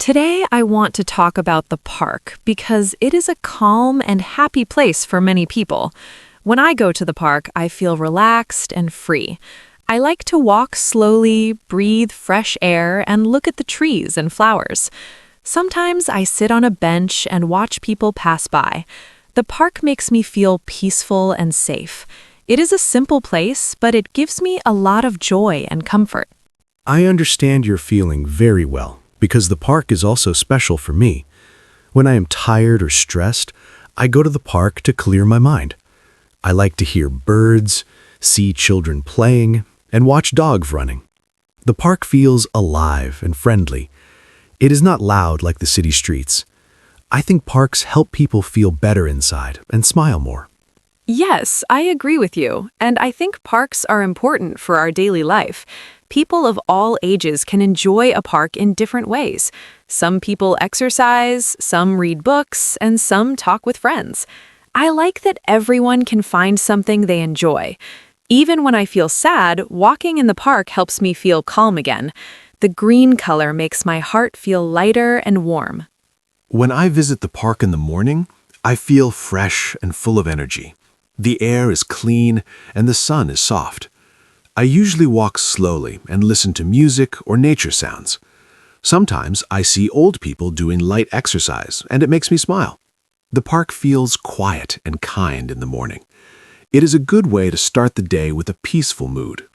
Today, I want to talk about the park because it is a calm and happy place for many people. When I go to the park, I feel relaxed and free. I like to walk slowly, breathe fresh air, and look at the trees and flowers. Sometimes I sit on a bench and watch people pass by. The park makes me feel peaceful and safe. It is a simple place, but it gives me a lot of joy and comfort. I understand your feeling very well because the park is also special for me. When I am tired or stressed, I go to the park to clear my mind. I like to hear birds, see children playing, and watch dogs running. The park feels alive and friendly. It is not loud like the city streets. I think parks help people feel better inside and smile more. Yes, I agree with you, and I think parks are important for our daily life. People of all ages can enjoy a park in different ways. Some people exercise, some read books, and some talk with friends. I like that everyone can find something they enjoy. Even when I feel sad, walking in the park helps me feel calm again. The green color makes my heart feel lighter and warm. When I visit the park in the morning, I feel fresh and full of energy. The air is clean and the sun is soft. I usually walk slowly and listen to music or nature sounds. Sometimes I see old people doing light exercise and it makes me smile. The park feels quiet and kind in the morning. It is a good way to start the day with a peaceful mood.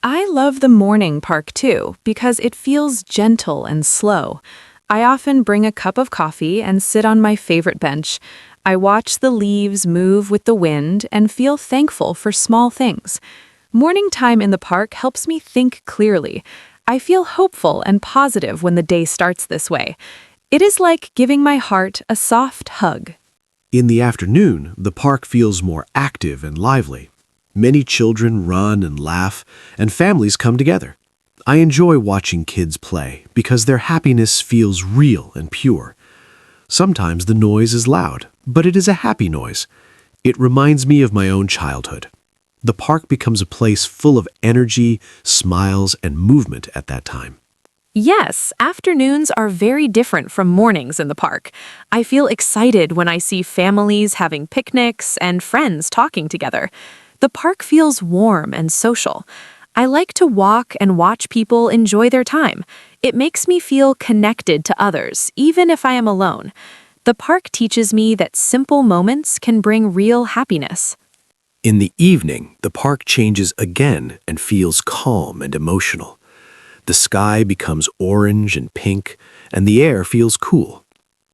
I love the morning park too because it feels gentle and slow. I often bring a cup of coffee and sit on my favorite bench. I watch the leaves move with the wind and feel thankful for small things. Morning time in the park helps me think clearly. I feel hopeful and positive when the day starts this way. It is like giving my heart a soft hug. In the afternoon, the park feels more active and lively. Many children run and laugh, and families come together. I enjoy watching kids play because their happiness feels real and pure. Sometimes the noise is loud, but it is a happy noise. It reminds me of my own childhood. The park becomes a place full of energy, smiles, and movement at that time. Yes, afternoons are very different from mornings in the park. I feel excited when I see families having picnics and friends talking together. The park feels warm and social. I like to walk and watch people enjoy their time. It makes me feel connected to others, even if I am alone. The park teaches me that simple moments can bring real happiness. In the evening, the park changes again and feels calm and emotional. The sky becomes orange and pink, and the air feels cool.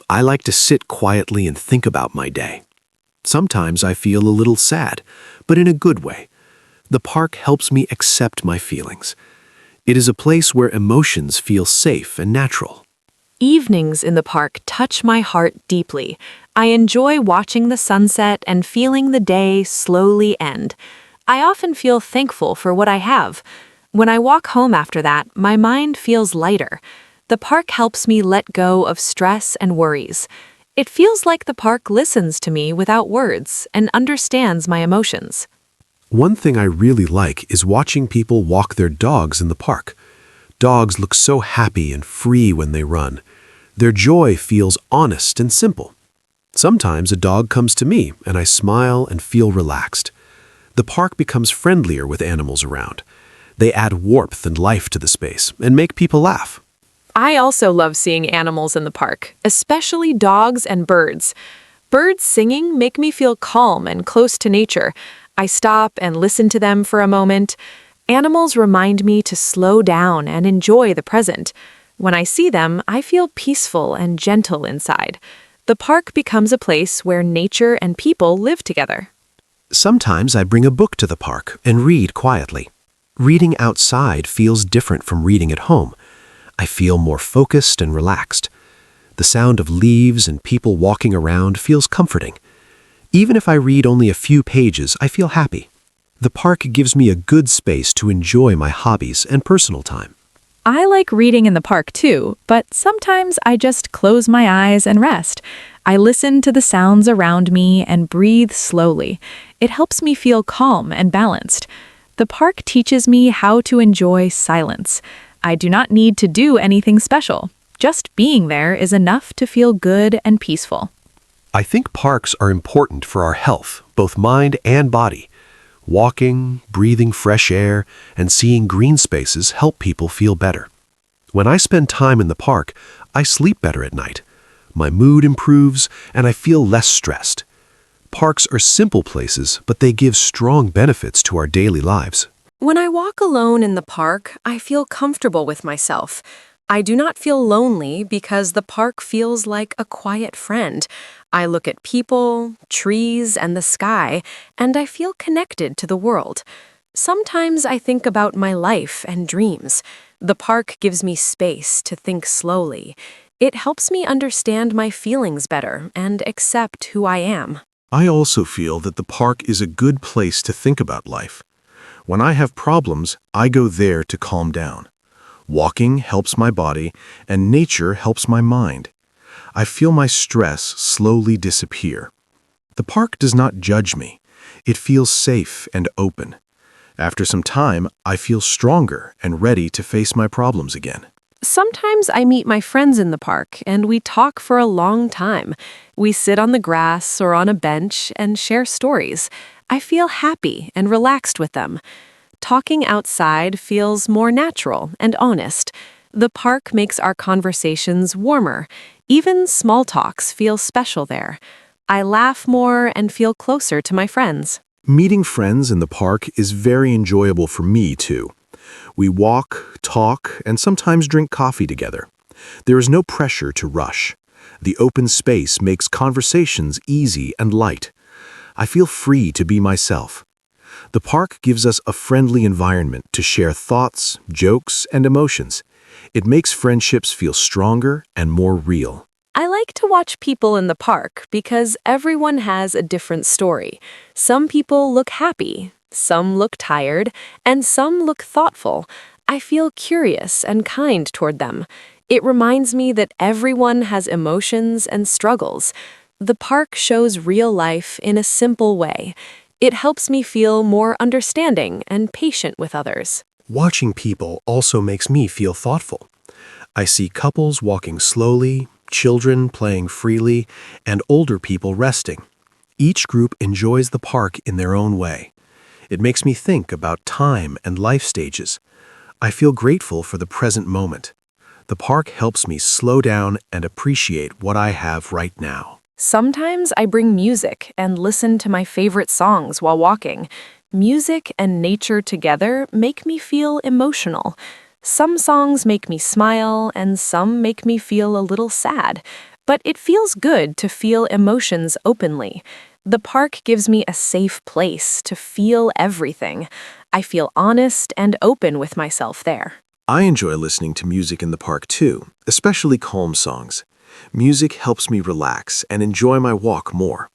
I like to sit quietly and think about my day. Sometimes I feel a little sad, but in a good way. The park helps me accept my feelings. It is a place where emotions feel safe and natural. Evenings in the park touch my heart deeply. I enjoy watching the sunset and feeling the day slowly end. I often feel thankful for what I have. When I walk home after that, my mind feels lighter. The park helps me let go of stress and worries. It feels like the park listens to me without words and understands my emotions. One thing I really like is watching people walk their dogs in the park. Dogs look so happy and free when they run. Their joy feels honest and simple. Sometimes a dog comes to me and I smile and feel relaxed. The park becomes friendlier with animals around. They add warmth and life to the space and make people laugh. I also love seeing animals in the park, especially dogs and birds. Birds singing make me feel calm and close to nature. I stop and listen to them for a moment. Animals remind me to slow down and enjoy the present. When I see them, I feel peaceful and gentle inside. The park becomes a place where nature and people live together. Sometimes I bring a book to the park and read quietly. Reading outside feels different from reading at home. I feel more focused and relaxed. The sound of leaves and people walking around feels comforting. Even if I read only a few pages, I feel happy. The park gives me a good space to enjoy my hobbies and personal time. I like reading in the park too, but sometimes I just close my eyes and rest. I listen to the sounds around me and breathe slowly. It helps me feel calm and balanced. The park teaches me how to enjoy silence. I do not need to do anything special. Just being there is enough to feel good and peaceful. I think parks are important for our health, both mind and body. Walking, breathing fresh air, and seeing green spaces help people feel better. When I spend time in the park, I sleep better at night. My mood improves, and I feel less stressed. Parks are simple places, but they give strong benefits to our daily lives. When I walk alone in the park, I feel comfortable with myself. I do not feel lonely because the park feels like a quiet friend. I look at people, trees, and the sky, and I feel connected to the world. Sometimes I think about my life and dreams. The park gives me space to think slowly. It helps me understand my feelings better and accept who I am. I also feel that the park is a good place to think about life. When I have problems, I go there to calm down. Walking helps my body, and nature helps my mind. I feel my stress slowly disappear. The park does not judge me. It feels safe and open. After some time, I feel stronger and ready to face my problems again. Sometimes I meet my friends in the park and we talk for a long time. We sit on the grass or on a bench and share stories. I feel happy and relaxed with them. Talking outside feels more natural and honest. The park makes our conversations warmer. Even small talks feel special there. I laugh more and feel closer to my friends. Meeting friends in the park is very enjoyable for me, too. We walk, talk, and sometimes drink coffee together. There is no pressure to rush. The open space makes conversations easy and light. I feel free to be myself. The park gives us a friendly environment to share thoughts, jokes, and emotions. It makes friendships feel stronger and more real. I like to watch people in the park because everyone has a different story. Some people look happy, some look tired, and some look thoughtful. I feel curious and kind toward them. It reminds me that everyone has emotions and struggles. The park shows real life in a simple way. It helps me feel more understanding and patient with others. Watching people also makes me feel thoughtful. I see couples walking slowly, children playing freely, and older people resting. Each group enjoys the park in their own way. It makes me think about time and life stages. I feel grateful for the present moment. The park helps me slow down and appreciate what I have right now. Sometimes I bring music and listen to my favorite songs while walking. Music and nature together make me feel emotional. Some songs make me smile and some make me feel a little sad, but it feels good to feel emotions openly. The park gives me a safe place to feel everything. I feel honest and open with myself there. I enjoy listening to music in the park too, especially calm songs. Music helps me relax and enjoy my walk more.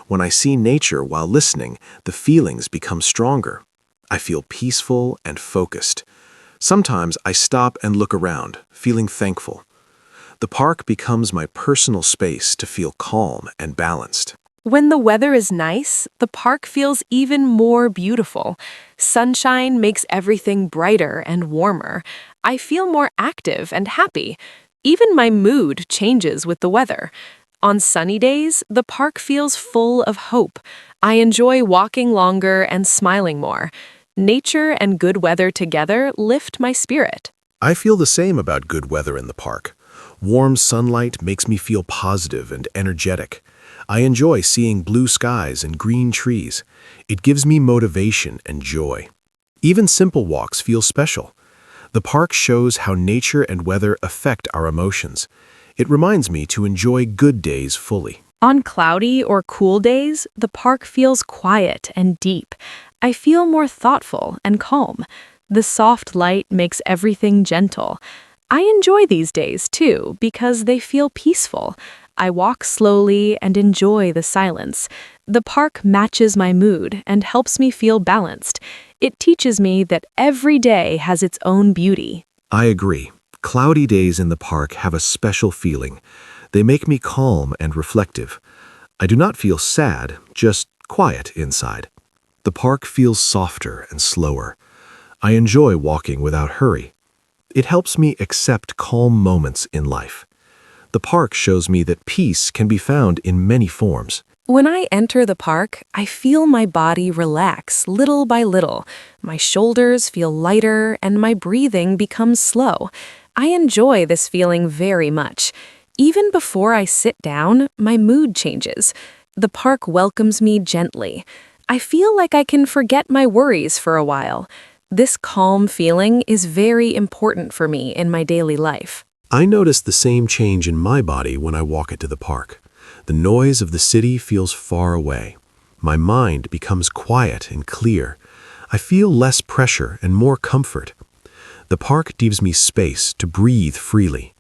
When I see nature while listening, the feelings become stronger. I feel peaceful and focused. Sometimes I stop and look around, feeling thankful. The park becomes my personal space to feel calm and balanced. When the weather is nice, the park feels even more beautiful. Sunshine makes everything brighter and warmer. I feel more active and happy. Even my mood changes with the weather. On sunny days, the park feels full of hope. I enjoy walking longer and smiling more. Nature and good weather together lift my spirit. I feel the same about good weather in the park. Warm sunlight makes me feel positive and energetic. I enjoy seeing blue skies and green trees. It gives me motivation and joy. Even simple walks feel special. The park shows how nature and weather affect our emotions. It reminds me to enjoy good days fully. On cloudy or cool days, the park feels quiet and deep. I feel more thoughtful and calm. The soft light makes everything gentle. I enjoy these days too because they feel peaceful. I walk slowly and enjoy the silence. The park matches my mood and helps me feel balanced. It teaches me that every day has its own beauty. I agree. Cloudy days in the park have a special feeling. They make me calm and reflective. I do not feel sad, just quiet inside. The park feels softer and slower. I enjoy walking without hurry. It helps me accept calm moments in life. The park shows me that peace can be found in many forms. When I enter the park, I feel my body relax little by little. My shoulders feel lighter and my breathing becomes slow. I enjoy this feeling very much. Even before I sit down, my mood changes. The park welcomes me gently. I feel like I can forget my worries for a while. This calm feeling is very important for me in my daily life. I notice the same change in my body when I walk into the park. The noise of the city feels far away. My mind becomes quiet and clear. I feel less pressure and more comfort. The park gives me space to breathe freely.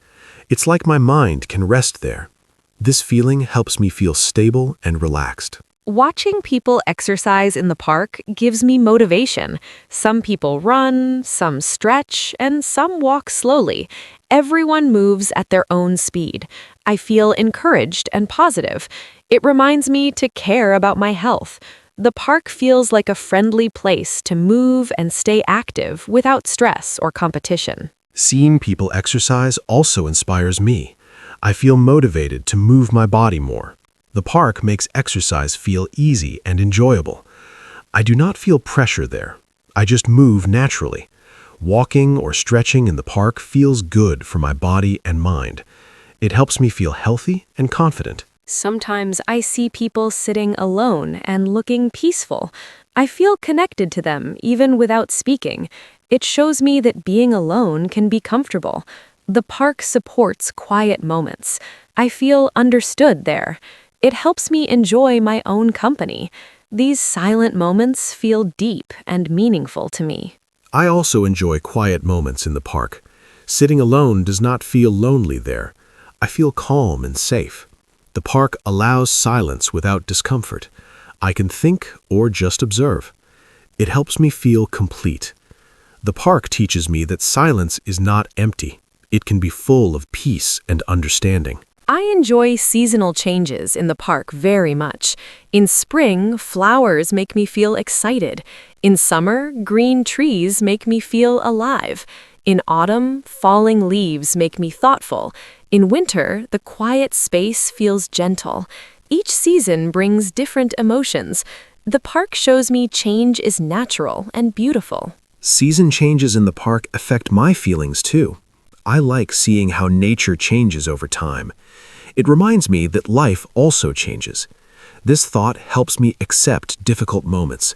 It's like my mind can rest there. This feeling helps me feel stable and relaxed. Watching people exercise in the park gives me motivation. Some people run, some stretch, and some walk slowly. Everyone moves at their own speed. I feel encouraged and positive. It reminds me to care about my health. The park feels like a friendly place to move and stay active without stress or competition. Seeing people exercise also inspires me. I feel motivated to move my body more. The park makes exercise feel easy and enjoyable. I do not feel pressure there. I just move naturally. Walking or stretching in the park feels good for my body and mind. It helps me feel healthy and confident. Sometimes I see people sitting alone and looking peaceful. I feel connected to them even without speaking. It shows me that being alone can be comfortable. The park supports quiet moments. I feel understood there. It helps me enjoy my own company. These silent moments feel deep and meaningful to me. I also enjoy quiet moments in the park. Sitting alone does not feel lonely there. I feel calm and safe. The park allows silence without discomfort. I can think or just observe. It helps me feel complete. The park teaches me that silence is not empty. It can be full of peace and understanding. I enjoy seasonal changes in the park very much. In spring, flowers make me feel excited. In summer, green trees make me feel alive. In autumn, falling leaves make me thoughtful. In winter, the quiet space feels gentle. Each season brings different emotions. The park shows me change is natural and beautiful. Season changes in the park affect my feelings too. I like seeing how nature changes over time. It reminds me that life also changes. This thought helps me accept difficult moments.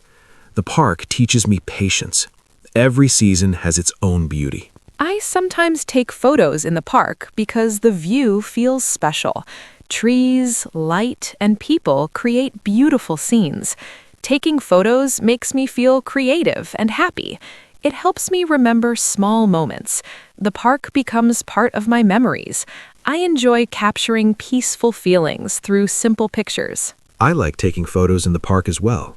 The park teaches me patience. Every season has its own beauty. I sometimes take photos in the park because the view feels special. Trees, light, and people create beautiful scenes. Taking photos makes me feel creative and happy. It helps me remember small moments. The park becomes part of my memories. I enjoy capturing peaceful feelings through simple pictures. I like taking photos in the park as well.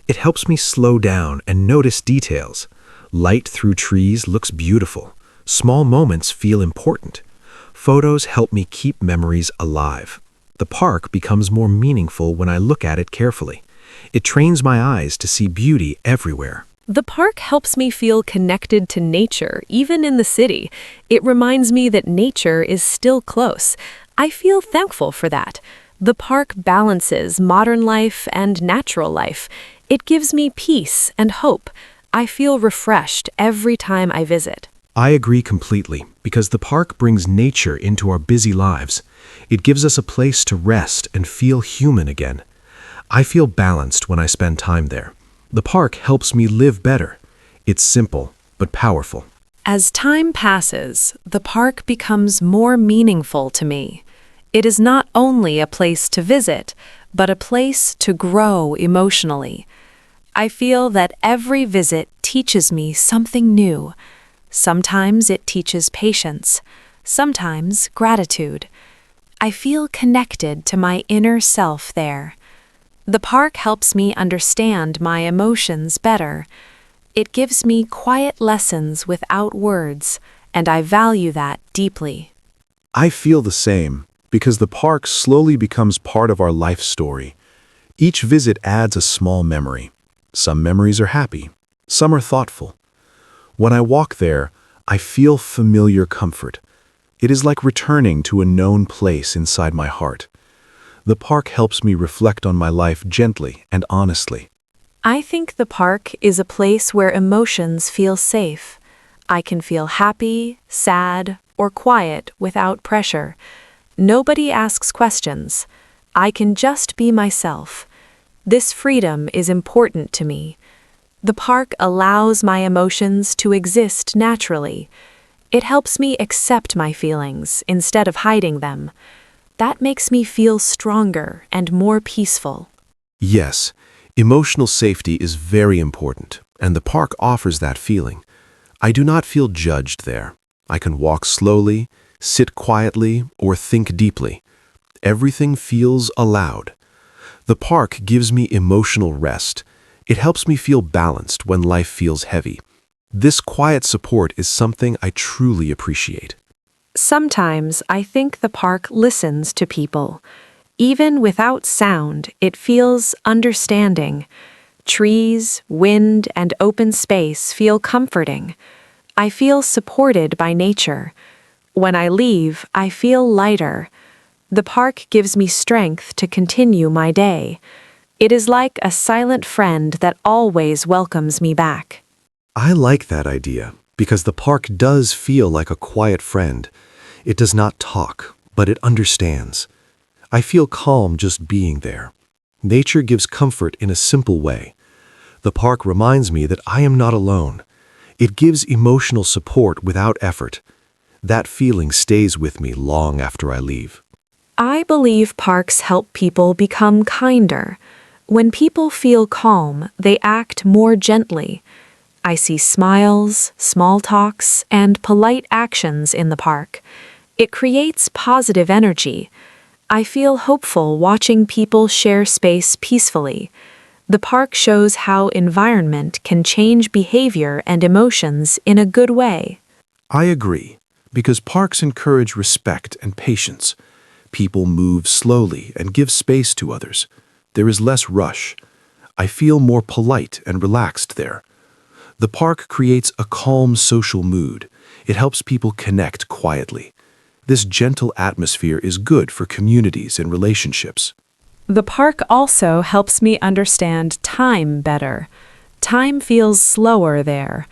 It helps me slow down and notice details. Light through trees looks beautiful. Small moments feel important. Photos help me keep memories alive. The park becomes more meaningful when I look at it carefully. It trains my eyes to see beauty everywhere. The park helps me feel connected to nature, even in the city. It reminds me that nature is still close. I feel thankful for that. The park balances modern life and natural life. It gives me peace and hope. I feel refreshed every time I visit. I agree completely, because the park brings nature into our busy lives. It gives us a place to rest and feel human again. I feel balanced when I spend time there. The park helps me live better. It's simple, but powerful. As time passes, the park becomes more meaningful to me. It is not only a place to visit, but a place to grow emotionally. I feel that every visit teaches me something new. Sometimes it teaches patience, sometimes gratitude. I feel connected to my inner self there. The park helps me understand my emotions better. It gives me quiet lessons without words, and I value that deeply. I feel the same, because the park slowly becomes part of our life story. Each visit adds a small memory. Some memories are happy, some are thoughtful. When I walk there, I feel familiar comfort. It is like returning to a known place inside my heart. The park helps me reflect on my life gently and honestly. I think the park is a place where emotions feel safe. I can feel happy, sad, or quiet without pressure. Nobody asks questions. I can just be myself. This freedom is important to me. The park allows my emotions to exist naturally. It helps me accept my feelings instead of hiding them. That makes me feel stronger and more peaceful. Yes, emotional safety is very important, and the park offers that feeling. I do not feel judged there. I can walk slowly, sit quietly, or think deeply. Everything feels allowed. The park gives me emotional rest. It helps me feel balanced when life feels heavy. This quiet support is something I truly appreciate. Sometimes I think the park listens to people. Even without sound, it feels understanding. Trees, wind, and open space feel comforting. I feel supported by nature. When I leave, I feel lighter. The park gives me strength to continue my day. It is like a silent friend that always welcomes me back. I like that idea because the park does feel like a quiet friend. It does not talk, but it understands. I feel calm just being there. Nature gives comfort in a simple way. The park reminds me that I am not alone. It gives emotional support without effort. That feeling stays with me long after I leave. I believe parks help people become kinder. When people feel calm, they act more gently. I see smiles, small talks, and polite actions in the park. It creates positive energy. I feel hopeful watching people share space peacefully. The park shows how environment can change behavior and emotions in a good way. I agree, because parks encourage respect and patience. People move slowly and give space to others. There is less rush. I feel more polite and relaxed there. The park creates a calm social mood. It helps people connect quietly. This gentle atmosphere is good for communities and relationships. The park also helps me understand time better. Time feels slower there.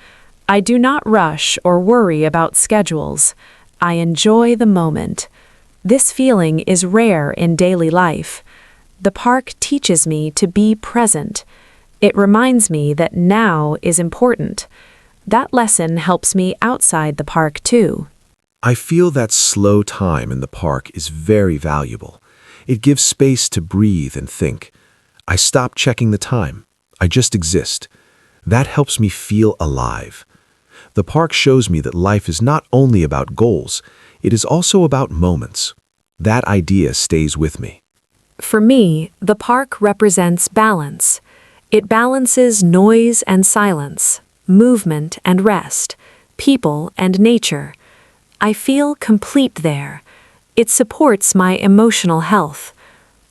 I do not rush or worry about schedules. I enjoy the moment. This feeling is rare in daily life. The park teaches me to be present. It reminds me that now is important. That lesson helps me outside the park too. I feel that slow time in the park is very valuable. It gives space to breathe and think. I stop checking the time. I just exist. That helps me feel alive. The park shows me that life is not only about goals, it is also about moments. That idea stays with me. For me, the park represents balance. It balances noise and silence, movement and rest, people and nature. I feel complete there. It supports my emotional health.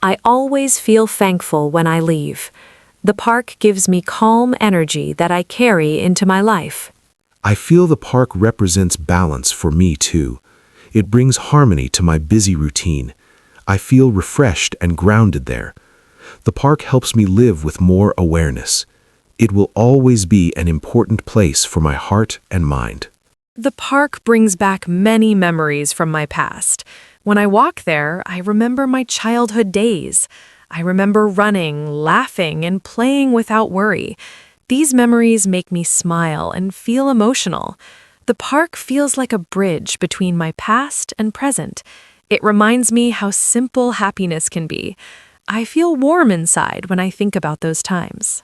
I always feel thankful when I leave. The park gives me calm energy that I carry into my life. I feel the park represents balance for me too. It brings harmony to my busy routine. I feel refreshed and grounded there. The park helps me live with more awareness. It will always be an important place for my heart and mind. The park brings back many memories from my past. When I walk there, I remember my childhood days. I remember running, laughing, and playing without worry. These memories make me smile and feel emotional. The park feels like a bridge between my past and present. It reminds me how simple happiness can be. I feel warm inside when I think about those times.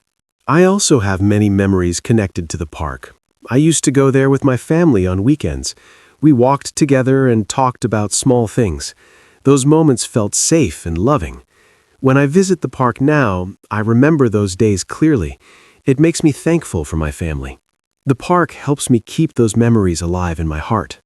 I also have many memories connected to the park. I used to go there with my family on weekends. We walked together and talked about small things. Those moments felt safe and loving. When I visit the park now, I remember those days clearly. It makes me thankful for my family. The park helps me keep those memories alive in my heart.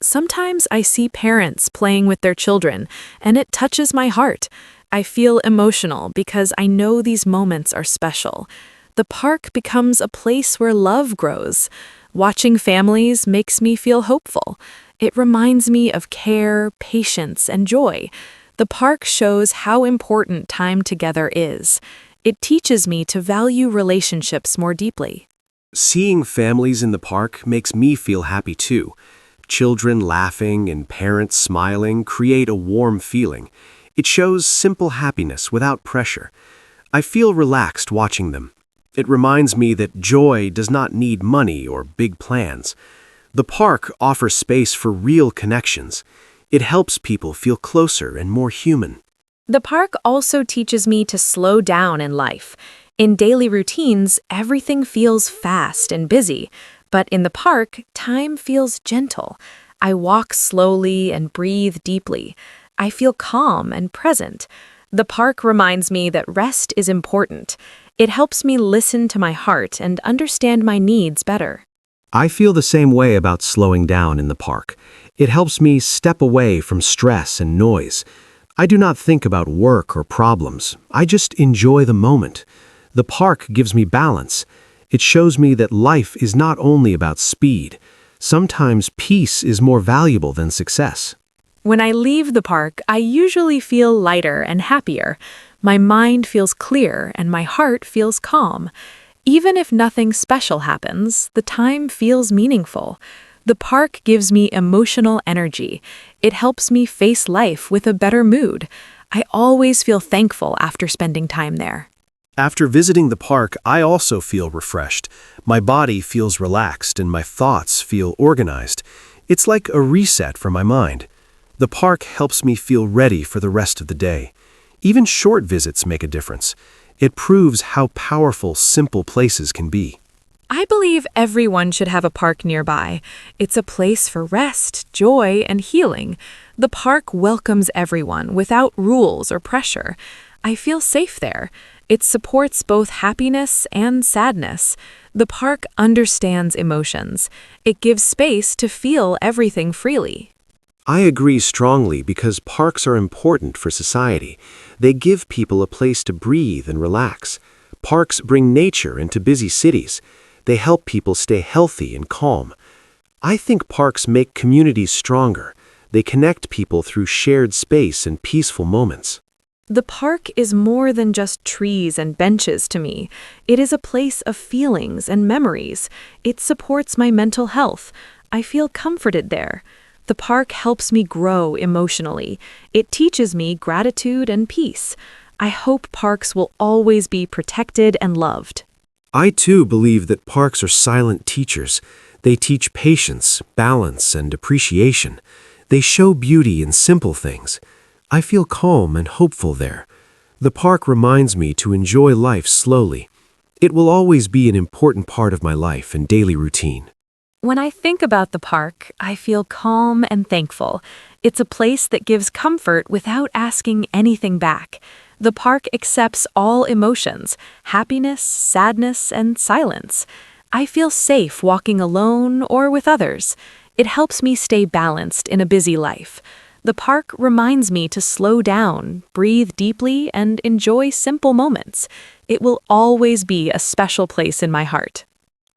Sometimes I see parents playing with their children, and it touches my heart. I feel emotional because I know these moments are special. The park becomes a place where love grows. Watching families makes me feel hopeful. It reminds me of care, patience, and joy. The park shows how important time together is. It teaches me to value relationships more deeply. Seeing families in the park makes me feel happy too. Children laughing and parents smiling create a warm feeling. It shows simple happiness without pressure. I feel relaxed watching them. It reminds me that joy does not need money or big plans. The park offers space for real connections. It helps people feel closer and more human. The park also teaches me to slow down in life. In daily routines, everything feels fast and busy, but in the park, time feels gentle. I walk slowly and breathe deeply. I feel calm and present. The park reminds me that rest is important. It helps me listen to my heart and understand my needs better. I feel the same way about slowing down in the park. It helps me step away from stress and noise. I do not think about work or problems. I just enjoy the moment. The park gives me balance. It shows me that life is not only about speed. Sometimes peace is more valuable than success. When I leave the park, I usually feel lighter and happier. My mind feels clear and my heart feels calm. Even if nothing special happens, the time feels meaningful. The park gives me emotional energy. It helps me face life with a better mood. I always feel thankful after spending time there. After visiting the park, I also feel refreshed. My body feels relaxed and my thoughts feel organized. It's like a reset for my mind. The park helps me feel ready for the rest of the day. Even short visits make a difference. It proves how powerful simple places can be. I believe everyone should have a park nearby. It's a place for rest, joy, and healing. The park welcomes everyone without rules or pressure. I feel safe there. It supports both happiness and sadness. The park understands emotions. It gives space to feel everything freely. I agree strongly because parks are important for society. They give people a place to breathe and relax. Parks bring nature into busy cities. They help people stay healthy and calm. I think parks make communities stronger. They connect people through shared space and peaceful moments. The park is more than just trees and benches to me. It is a place of feelings and memories. It supports my mental health. I feel comforted there. The park helps me grow emotionally. It teaches me gratitude and peace. I hope parks will always be protected and loved. I too believe that parks are silent teachers. They teach patience, balance, and appreciation. They show beauty in simple things. I feel calm and hopeful there. The park reminds me to enjoy life slowly. It will always be an important part of my life and daily routine. When I think about the park, I feel calm and thankful. It's a place that gives comfort without asking anything back. The park accepts all emotions, happiness, sadness, and silence. I feel safe walking alone or with others. It helps me stay balanced in a busy life. The park reminds me to slow down, breathe deeply, and enjoy simple moments. It will always be a special place in my heart.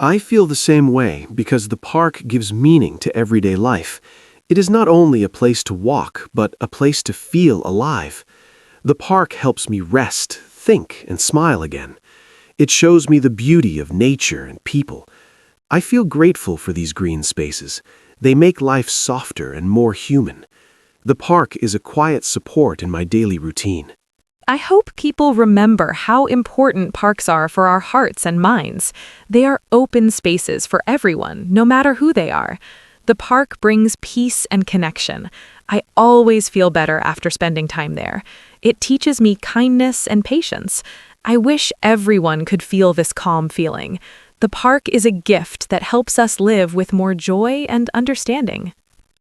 I feel the same way because the park gives meaning to everyday life. It is not only a place to walk, but a place to feel alive. The park helps me rest, think, and smile again. It shows me the beauty of nature and people. I feel grateful for these green spaces. They make life softer and more human. The park is a quiet support in my daily routine. I hope people remember how important parks are for our hearts and minds. They are open spaces for everyone, no matter who they are. The park brings peace and connection. I always feel better after spending time there. It teaches me kindness and patience. I wish everyone could feel this calm feeling. The park is a gift that helps us live with more joy and understanding.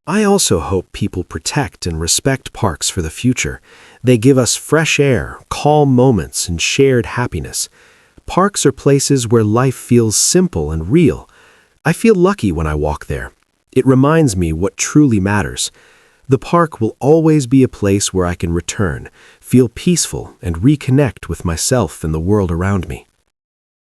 I also hope people protect and respect parks for the future. They give us fresh air, calm moments, and shared happiness. Parks are places where life feels simple and real. I feel lucky when I walk there. It reminds me what truly matters. The park will always be a place where I can return, feel peaceful, and reconnect with myself and the world around me.